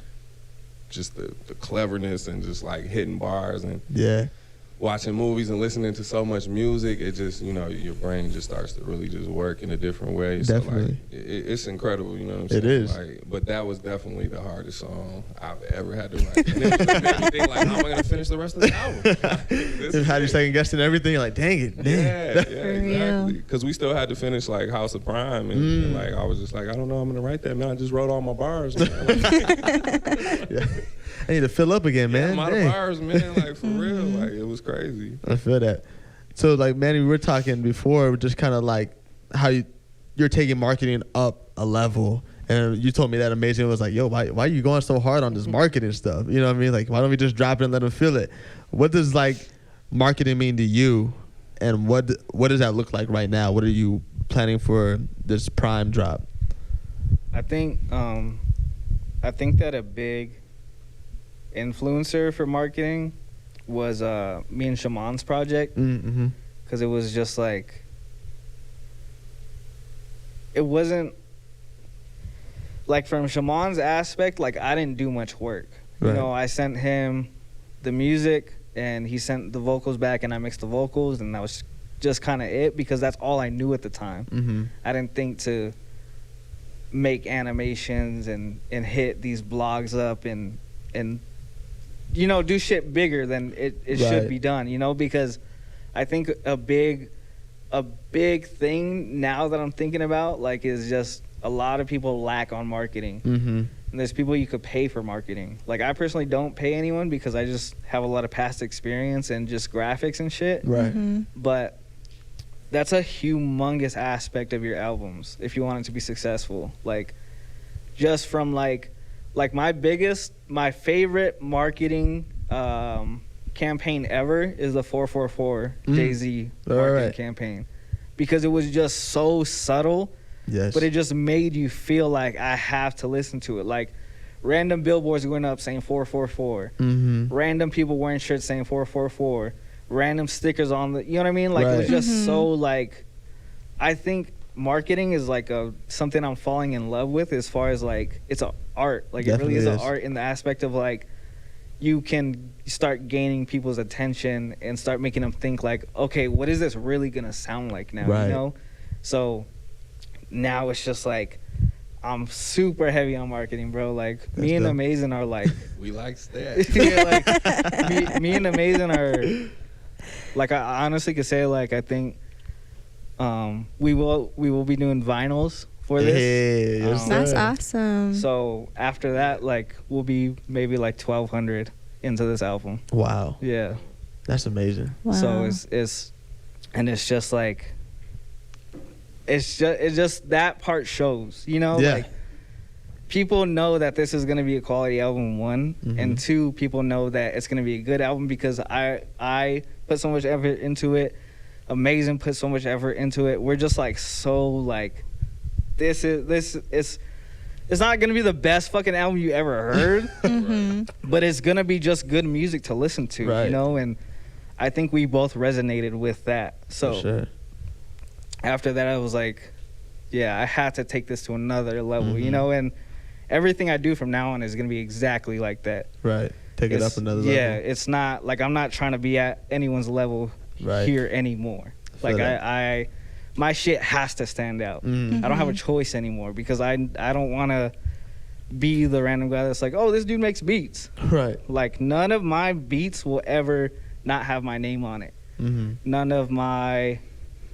S3: just the cleverness and just like hitting bars and watching movies and listening to so much music, it just, you know, your brain just starts to really just work in a different way.
S1: Definitely.
S3: So, like, it's incredible, you know what I'm saying?
S1: It is.
S3: Like, but that was definitely the hardest song I've ever had to write. And it just made me think, like, how am I going to finish the rest of the album?
S1: Had you second guessing everything? You're like, dang it.
S3: Yeah,
S1: Damn.
S3: exactly. Because we still had to finish, like, House of Prime. And, like, I was just like, I don't know I'm going to write that, man. I just wrote all my bars, man.
S1: Yeah. I need to fill up again, man.
S3: I'm out of bars, man. Like, for real. Like, it was crazy.
S1: I feel that. So, like, Manny, we were talking before, just kind of like how you're taking marketing up a level. And you told me that Amazen was like, yo, why are you going so hard on this marketing stuff? You know what I mean? Like, why don't we just drop it and let them feel it? What does, like, marketing mean to you? And what does that look like right now? What are you planning for this Prime drop?
S2: I think that a big influencer for marketing was me and Shaman's project, because it was just like, it wasn't like, from Shaman's aspect, like, I didn't do much work.
S1: Right.
S2: You know, I sent him the music and he sent the vocals back and I mixed the vocals, and that was just kind of it, because that's all I knew at the time. I didn't think to make animations and hit these blogs up and you know, do shit bigger than it should be done, you know, because I think a big thing now that I'm thinking about, like, is just a lot of people lack on marketing. And there's people you could pay for marketing. Like, I personally don't pay anyone because I just have a lot of past experience and just graphics and shit.
S1: Right.
S2: But that's a humongous aspect of your albums if you want it to be successful. Like, just from like my favorite marketing campaign ever is the 444 Jay-Z marketing campaign, because it was just so subtle.
S1: Yes.
S2: But it just made you feel like I have to listen to it. Like, random billboards going up saying 444. Random people wearing shirts saying 444. Random stickers on the, you know what I mean? Like, it was just so, like, I think marketing is like something I'm falling in love with, as far as, like, it's an art. Like,
S1: Definitely
S2: it really is
S1: is.
S2: an art in the aspect of, like, you can start gaining people's attention and start making them think, like, okay, what is this really gonna sound like now?
S1: Right.
S2: You know? So now it's just like, I'm super heavy on marketing, bro. Like, me and Amazen are like,
S3: We like that.
S2: yeah, like me and Amazen are, like, I honestly could say, like, I think we will be doing vinyls for this.
S1: Hey, yes,
S4: That's
S1: sir.
S4: awesome.
S2: So after that, like, we'll be maybe like 1,200 into this album.
S1: Wow.
S2: Yeah.
S1: That's amazing.
S4: Wow.
S2: So it's just like, it's just that part shows, you know?
S1: Yeah.
S2: Like, people know that this is going to be a quality album, one, and two, people know that it's going to be a good album because I put so much effort into it. Amazen put so much effort into it. We're just like, so, like, this is it's not going to be the best fucking album you ever heard, but it's going to be just good music to listen to,
S1: Right.
S2: you know? And I think we both resonated with that. So
S1: For sure.
S2: after that, I was like, yeah, I had to take this to another level, you know? And everything I do from now on is going to be exactly like that.
S1: Right. Take it up another level.
S2: Yeah, it's not like I'm not trying to be at anyone's level here anymore. Like, I my shit has to stand out. I don't have a choice anymore because I don't want to be the random guy that's like, oh, this dude makes beats.
S1: Right.
S2: Like, none of my beats will ever not have my name on it.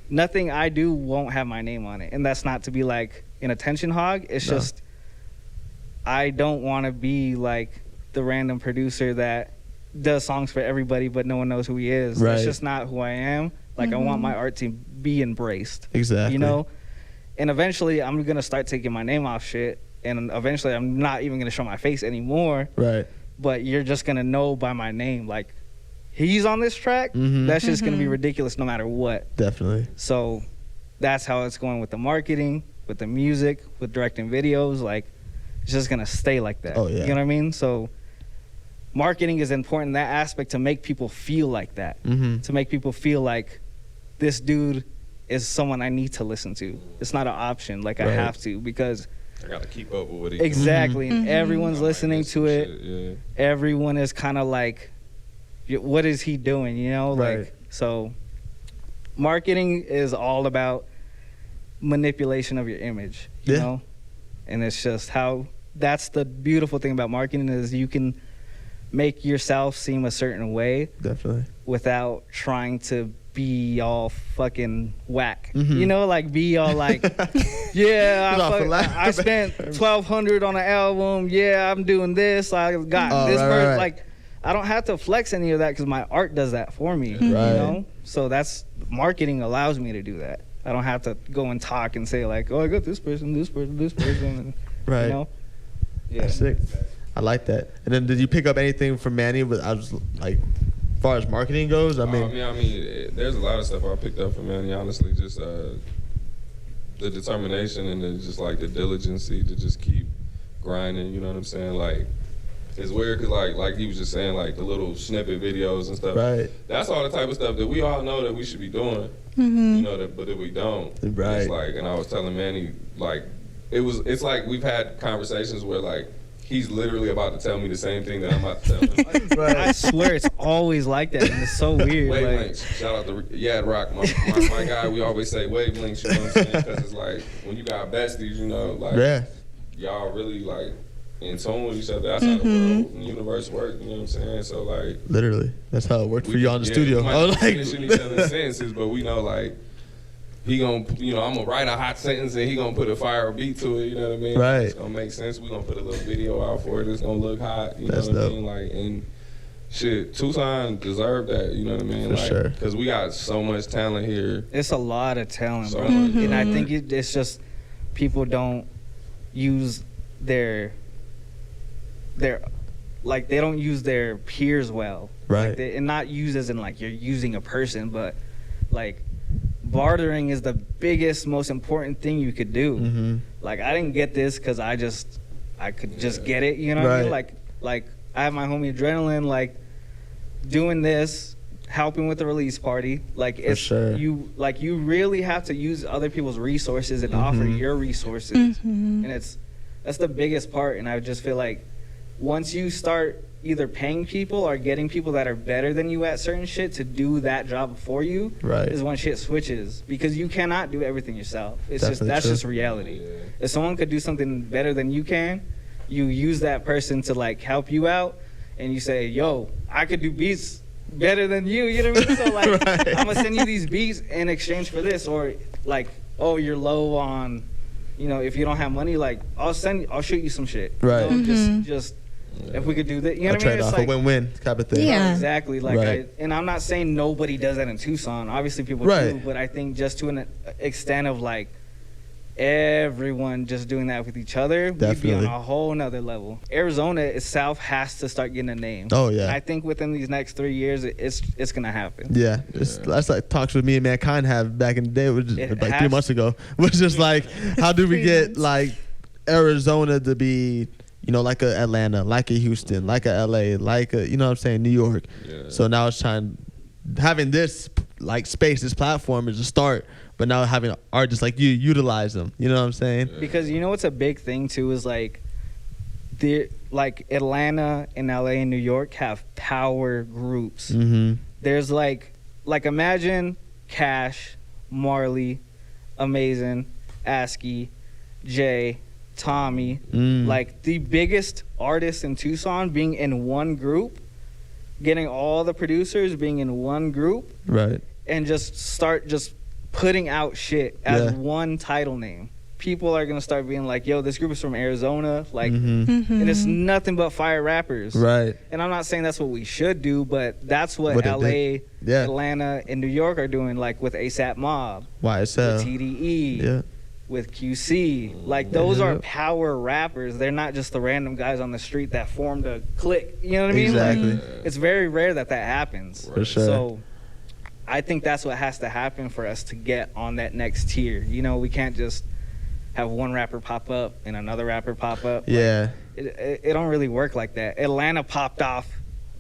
S2: Nothing I do won't have my name on it. And that's not to be like an attention hog. It's just, I don't want to be like the random producer that does songs for everybody but no one knows who he is.
S1: Right.
S2: That's just not who I am. Like, I want my art to be embraced.
S1: Exactly.
S2: You know? And eventually I'm going to start taking my name off shit. And eventually I'm not even going to show my face anymore.
S1: Right.
S2: But you're just going to know by my name. Like, he's on this track. That's just going to be ridiculous no matter what.
S1: Definitely.
S2: So that's how it's going with the marketing, with the music, with directing videos. Like, it's just going to stay like that.
S1: Oh, yeah.
S2: You know what I mean? So marketing is important in that aspect to make people feel like that. To make people feel like this dude is someone I need to listen to. It's not an option. Like, I have to, because
S3: I gotta keep up with what he
S2: exactly. And everyone's listening to it.
S3: Shit, yeah.
S2: Everyone is kind of like what is he doing? You know, like
S1: Right.
S2: so. Marketing is all about manipulation of your image. You
S1: Yeah.
S2: know, and it's just how. That's the beautiful thing about marketing is you can make yourself seem a certain way
S1: Definitely.
S2: without trying to be all fucking whack.
S1: Mhm.
S2: You know, like be all like, yeah,
S1: It's all for laugh.
S2: I spent $1,200 on an album. Yeah, I'm doing this. I got
S1: Oh,
S2: this.
S1: right.
S2: Like, I don't have to flex any of that because my art does that for me.
S1: Right.
S2: You know, so that's marketing allows me to do that. I don't have to go and talk and say like, oh, I got this person, and,
S1: Right.
S2: you know. Yeah.
S1: That's sick. I like that. And then did you pick up anything from Manny? I was like, as far as marketing goes, I mean,
S3: There's a lot of stuff I picked up from Manny. Honestly, just the determination and just like the diligence to just keep grinding. You know what I'm saying? Like, it's weird because like he was just saying, like the little snippet videos and stuff.
S1: right.
S3: That's all the type of stuff that we all know that we should be doing.
S4: Mm-hmm.
S3: You know that, but if we don't,
S1: Right.
S3: It's like, and I was telling Manny, like, it's like we've had conversations where like he's literally about to tell me the same thing that I'm about to tell him.
S1: Right.
S2: I swear it's always like that, and it's so weird. Like,
S3: Wavelengths. Shout out to Yad Rock, my guy. We always say wavelengths. You know what I'm saying? Because it's like when you got besties, you know, like
S1: Yeah.
S3: y'all really like in tune with each other. That's how the world and the universe work. You know what I'm saying? So like,
S1: Literally. That's how it worked for you on the
S3: yeah,
S1: studio.
S3: We might
S1: I was
S3: not
S1: like,
S3: finishing each other's sentences, but we know like he gonna, you know, I'm gonna write a hot sentence and he gonna put a fire beat to it. You know what I mean?
S1: Right.
S3: It's gonna make sense. We gonna put a little video out for it. It's gonna look hot. You
S1: That's
S3: know what
S1: dope.
S3: I mean? Like, and shit, Tucson deserved that. You know what I mean?
S1: For
S3: like,
S1: sure.
S3: Because we got so much talent here.
S2: it's a lot of talent,
S3: So
S2: bro.
S3: much
S2: And I
S3: talent.
S2: think it's just people don't use their like they don't use their peers well.
S1: Right.
S2: Like and not use as in like you're using a person, but like bartering is the biggest, most important thing you could do.
S1: mm-hmm.
S2: Like I didn't get this because I could just get it. You know what I mean? Like I have my homie Adrenaline like doing this, helping with the release party. Like it's
S1: sure.
S2: you really have to use other people's resources and offer your resources,
S4: Mm-hmm.
S2: and that's the biggest part. And I just feel like once you start either paying people or getting people that are better than you at certain shit to do that job for you,
S1: Right.
S2: is when shit switches, because you cannot do everything yourself. It's
S1: Definitely
S2: that's
S1: true.
S2: just reality.
S3: Yeah.
S2: If someone could do something better than you can, you use that person to like help you out, and you say, yo, I could do beats better than you. You know what I mean? So like,
S1: Right.
S2: I'm gonna send you these beats in exchange for this, or like, oh, you're low on, you know, if you don't have money, like I'll shoot you some shit.
S1: Right.
S2: You know,
S4: Mhm.
S2: just if we could do that, you know
S1: A
S2: what I mean?
S1: trade off, a win-win type of thing.
S4: Yeah.
S2: Exactly. Like,
S1: Right.
S2: and I'm not saying nobody does that in Tucson. Obviously, people
S1: Right.
S2: do, but I think just to an extent of like everyone just doing that with each other, we'd be
S1: Definitely.
S2: on a whole nother level. Arizona itself has to start getting a name.
S1: Oh, yeah.
S2: And I think within these next 3 years, it's gonna happen.
S1: Yeah, that's like talks with me and Mankind have back in the day, which is
S2: It
S1: like
S2: has
S1: 3 months ago. Was just like, how do we
S4: 3
S1: get
S4: months.
S1: like Arizona to be, you know, like a Atlanta, like a Houston, like a LA, like a, you know what I'm saying, New York.
S3: Yeah.
S1: So now it's having this like space, this platform is a start, but now having artists like you utilize them. You know what I'm saying?
S2: Because you know what's a big thing too is like like Atlanta and LA and New York have power groups.
S1: Mm-hmm.
S2: There's like imagine Cash, Marley, Amazen, ASCII, Jay, Tommy, like the biggest artists in Tucson being in one group, getting all the producers being in one group,
S1: Right.
S2: and start putting out shit as
S1: Yeah.
S2: one title name. People are gonna start being like, yo, this group is from Arizona, like,
S1: Mm-hmm.
S4: Mm-hmm.
S2: and it's nothing but fire rappers.
S1: Right.
S2: And I'm not saying that's what we should do, but that's what
S1: What they
S2: LA,
S1: Yeah.
S2: Atlanta, and New York are doing, like with ASAP Mob,
S1: YSL.
S2: with TDE,
S1: Yeah.
S2: with QC. Like those
S1: Yeah.
S2: are power rappers. They're not just the random guys on the street that formed a clique. You know what I mean?
S1: Exactly.
S2: Like, it's very rare that happens.
S1: For sure.
S2: So I think that's what has to happen for us to get on that next tier. You know, we can't just have one rapper pop up and another rapper pop up.
S1: Yeah.
S2: It don't really work like that. Atlanta popped off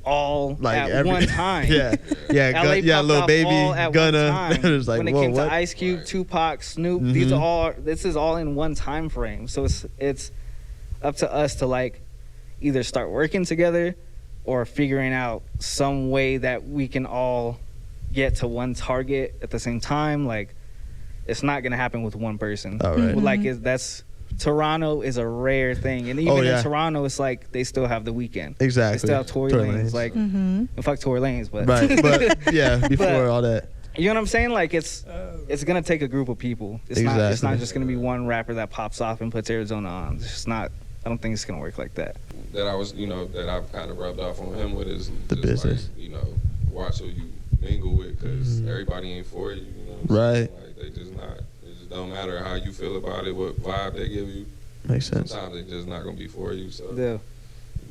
S2: all
S1: Like
S2: at one time.
S1: Yeah. Yeah.
S2: LA
S1: Yeah.
S2: popped
S1: Little
S2: off
S1: baby.
S2: all at one
S1: Gunna.
S2: time.
S1: It was like,
S2: when it
S1: whoa,
S2: came
S1: what?
S2: to Ice Cube,
S3: Right.
S2: Tupac, Snoop,
S1: Mhm.
S2: this is all in one time frame. So it's up to us to like either start working together or figuring out some way that we can all get to one target at the same time. Like, it's not gonna happen with one person.
S1: All right.
S2: Like, that's Toronto is a rare thing, and even
S1: yeah.
S2: in Toronto, it's like they still have the weekend.
S1: Exactly.
S2: They still have Tory Lanez. Like, and fuck Tory Lanez, but
S1: Right, but yeah, before all that.
S2: you know what I'm saying? Like, it's gonna take a group of people. It's
S1: Exactly.
S2: not just gonna be one rapper that pops off and puts Arizona on. It's just not. I don't think it's gonna work like that.
S3: That I was, that I've kind of rubbed off on him with is
S1: The
S3: just
S1: business.
S3: like, watch who you mingle with, because everybody ain't for you. You know what I'm saying? Like, they just not. It just don't matter how you feel about it, what vibe they give you.
S1: Makes sense.
S3: Sometimes they just not gonna be for you. So
S2: Yeah.
S3: you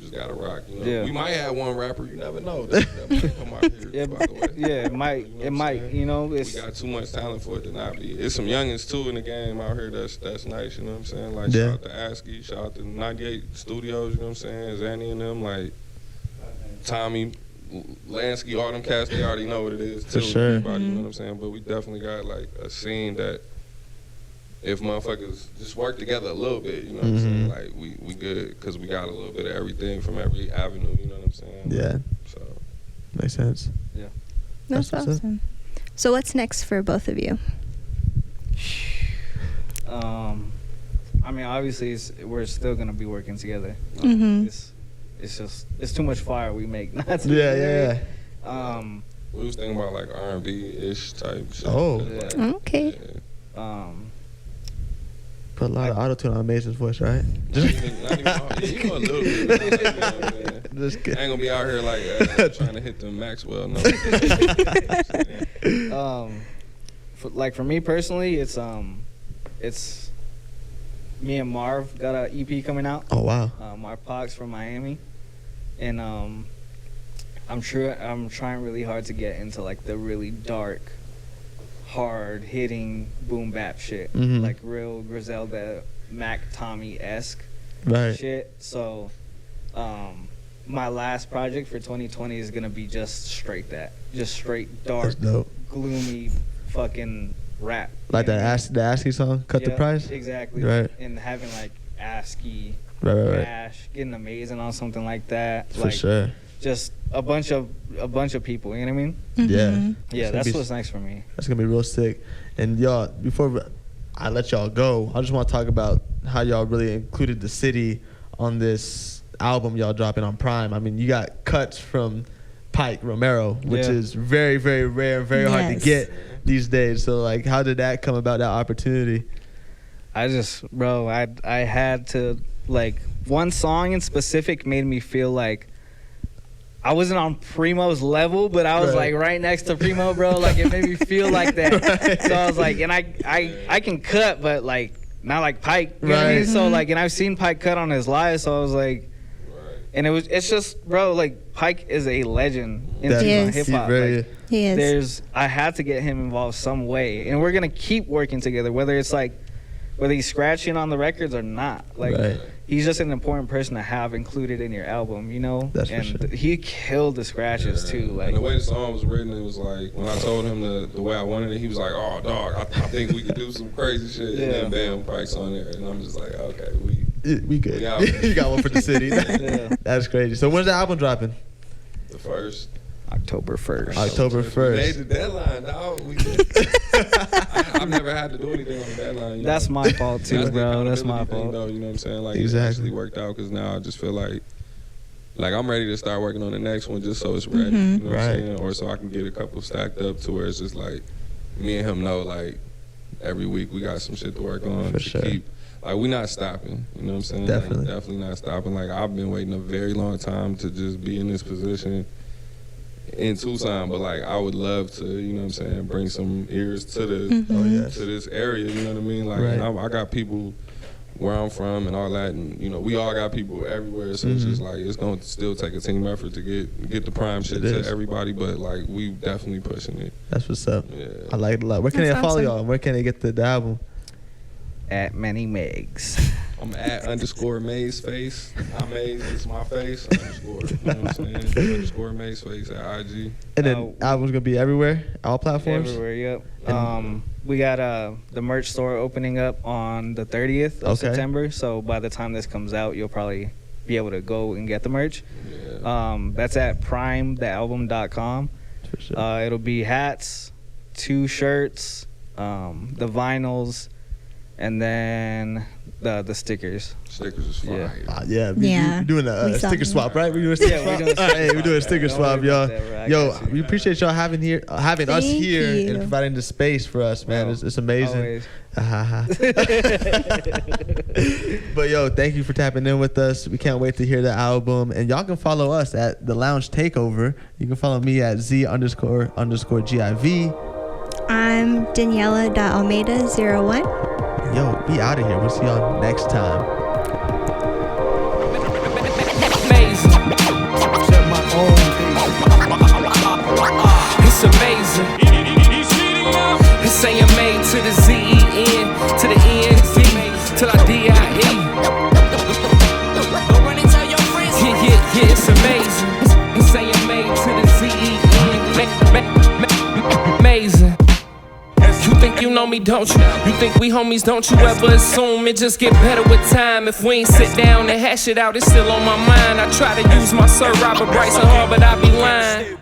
S3: just gotta rock.
S2: Yeah.
S3: We might have one rapper. You never know. That might come out here.
S2: Yeah,
S3: by the way.
S2: yeah, it might.
S3: You know
S2: It
S3: what
S2: might.
S3: I'm saying? We
S2: It's
S3: got too much talent for it to not be. It's some youngins too in the game out here that's nice, you know what I'm saying? Like,
S1: Yeah.
S3: shout out to ASCII, shout out to 98 Studios, you know what I'm saying? Zanny and them, like Tommy, Lansky, all them cats, they already know what it is too.
S1: For sure.
S3: Everybody, you know what I'm saying? But we definitely got like a scene that if motherfuckers just work together a little bit, you know what I'm saying? Like, we good, because we got a little bit of everything from every avenue, you know what I'm saying?
S1: Yeah.
S3: So
S1: Makes sense.
S2: Yeah.
S4: That's
S1: That's what's up.
S4: awesome. So what's next for both of you?
S2: I mean, obviously, we're still gonna be working together.
S4: Mhm.
S2: It's too much fire we make not to.
S1: Yeah.
S3: we was thinking about like R&B-ish type shit.
S1: Oh.
S3: Like,
S4: Okay.
S3: yeah.
S1: Put a lot of auto-tune on Amazen's voice, right?
S3: Not even hard. You know, a little bit. But not like, man.
S1: Just
S3: I
S1: kidding.
S3: ain't gonna be out here like trying to hit the Maxwell. No.
S2: For me personally, it's me and Marv got an EP coming out.
S1: Oh, wow.
S2: Marv Pox from Miami, and I'm trying really hard to get into like the really dark, hard hitting boom bap shit,
S1: Mhm.
S2: like real Griselda, Mac Tommy-esque
S1: Right.
S2: shit. So my last project for 2020 is gonna be just straight dark,
S1: That's dope.
S2: gloomy fucking rap.
S1: Like
S2: You know?
S1: the ASCII song, Cut the
S2: Yeah,
S1: Price?
S2: Exactly.
S1: Right.
S2: And having like ASCII,
S1: Right.
S2: Cash, getting Amazen on something like that.
S1: For
S2: like
S1: sure.
S2: just a bunch of people, you know what I mean?
S1: Yeah.
S4: Mhm.
S2: Yeah,
S1: It's gonna
S2: that's
S1: be-
S2: what's next for me.
S1: That's going to be real sick. And y'all, before I let y'all go, I just want to talk about how y'all really included the city on this album y'all dropping on Prime. I mean, you got cuts from Pike Romero, which
S2: Yeah.
S1: is very, very rare, very hard to
S4: Yes.
S1: get these days. So, like, how did that come about, that opportunity?
S2: I had to, like, one song in specific made me feel like I wasn't on Primo's level, but I was
S1: Right.
S2: like right next to Primo, bro. Like, it made me feel like that.
S1: Right.
S2: So I was like, and I can cut, but like not like Pike. You know what I mean?
S1: Right.
S2: So like, and I've seen Pike cut on his live, so I was like, and it's just, bro, like Pike is a legend in
S1: That-
S4: Yes.
S2: hip hop.
S1: he's very-
S2: Like,
S4: He is.
S2: I had to get him involved some way, and we're gonna keep working together, whether he's scratching on the records or not. Like,
S1: Right.
S2: he's just an important person to have included in your album, you know.
S1: That's for
S2: and
S1: sure.
S2: he killed the scratches too. Like,
S3: and the way the song was written, it was like when I told him the way I wanted it, he was like, "Oh, dog, I think we could do some crazy shit."
S2: Yeah.
S3: And then bam, Pike's on there, and I'm just like, "Okay,
S1: We good.
S3: Yeah.
S1: You got one for the city.
S2: Yeah.
S1: That's crazy. So, when's the album dropping?
S3: the first."
S2: October 1st.
S1: October
S3: We
S1: 1st.
S3: made the deadline, dog. I've never had to do anything on the deadline. You
S2: That's
S3: know?
S2: my fault too,
S3: That's the
S2: bro. That's my
S3: accountability thing,
S2: fault.
S3: though, you know what I'm saying? Like,
S1: Exactly.
S3: it actually worked out because now I just feel like I'm ready to start working on the next one just so it's ready. You know what
S1: Right.
S3: I'm saying? Or so I can get a couple stacked up to where it's just like me and him know like every week we got some shit to work on
S1: For
S3: to
S1: sure.
S3: keep. Like, we not stopping. You know what I'm saying?
S1: Definitely.
S3: Like, definitely not stopping. Like, I've been waiting a very long time to just be in this position in Tucson, but like I would love to, you know what I'm saying, bring some ears to the
S1: Oh, yes.
S3: to this area, you know what I mean? Like,
S1: Right.
S3: I got people where I'm from and all that, and you know, we all got people everywhere, so it's
S1: Mhm.
S3: just like it's gonna still take a team effort to get the prime shit
S1: It
S3: to
S1: is.
S3: everybody, but like we definitely pushing it.
S1: That's what's up.
S3: Yeah.
S1: I like it a lot. Where can
S4: That's
S1: they follow
S4: awesome.
S1: y'all? Where can they get the album?
S2: At Manny Megz.
S3: I'm at _Megz face. Amaze is my face. Underscore. You know what I'm saying? _Megz face at IG.
S1: And then album's gonna be everywhere, all platforms.
S2: Everywhere, yep.
S1: And-
S2: We got the merch store opening up on the 30th of
S1: Okay.
S2: September. So by the time this comes out, you'll probably be able to go and get the merch. That's at primethealbum.com.
S1: For sure.
S2: It'll be hats, 2 shirts, the vinyls, and then the stickers.
S3: Stickers is fire.
S1: Yeah,
S4: Yeah,
S1: we're doing a
S4: we saw
S1: sticker
S4: them.
S1: swap, right? We're doing a sticker
S2: Yeah,
S1: swap.
S2: we're doing a
S1: All right,
S2: sticker
S1: we're doing a
S2: swap.
S1: sticker
S2: Don't
S1: swap,
S2: worry
S1: y'all.
S2: about that, bro. I
S1: Yo,
S2: got you.
S1: we appreciate y'all having us
S4: Thank
S1: here
S4: you.
S1: and providing the space for us, man.
S2: Bro,
S1: It's amazing.
S2: always.
S1: But yo, thank you for tapping in with us. We can't wait to hear the album. And y'all can follow us at the Lounge Takeover. You can follow me at Z__GIV.
S4: I'm Daniela.Almeida01.
S1: Yo, be out of here. We'll see y'all next time.
S5: Amazing. It's amazing. This ain't made to the Z-E-N, to the N-Z, till I D-I-E. Yeah, it's amazing. This ain't made to the Z-E-N, amazing. You think you know me, don't you? You think we homies, don't you ever assume it just get better with time? If we ain't sit down and hash it out, it's still on my mind. I try to use my Sir Robert Bryson hard, but I be lying.